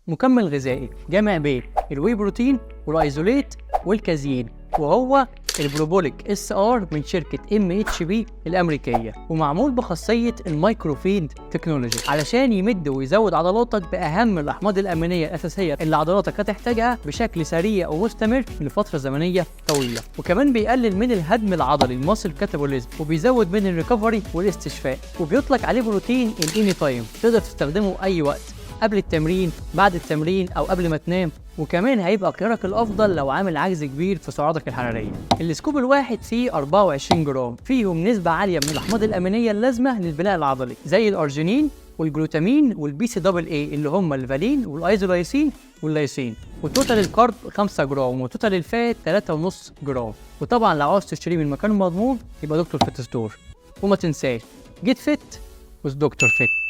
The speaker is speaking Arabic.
مكمل غذائي جامع بين الواي بروتين والايزوليت والكازيين، وهو البروبوليك اس ار من شركه MHB الامريكيه، ومعمول بخاصيه المايكروفيد تكنولوجي علشان يمد ويزود عضلاتك باهم الاحماض الامينيه الاساسيه اللي عضلاتك هتحتاجها بشكل سريع ومستمر لفتره زمنيه طويله. وكمان بيقلل من الهدم العضلي الماسل كاتابوليزم، وبيزود من الريكفري والاستشفاء. وبيطلق عليه بروتين الاني تايم، تقدر تستخدمه اي وقت، قبل التمرين، بعد التمرين، او قبل ما تنام. وكمان هيبقى خيارك الافضل لو عامل عجز كبير في سعراتك الحراريه. السكوب الواحد فيه 24 جرام، فيهم نسبه عاليه من الاحماض الامينيه اللازمه للبناء العضلي زي الارجينين والجلوتامين والبي سي دبل اي اللي هم الفالين والايزولايسين واللايسين. وتوتال الكارب 5 جرام، وتوتال الفات 3.5 جرام. وطبعا لو عاوز تشتريه من مكان مضمون يبقى دكتور فيت ستور. وما تنساش جيت فيت with دكتور فيت.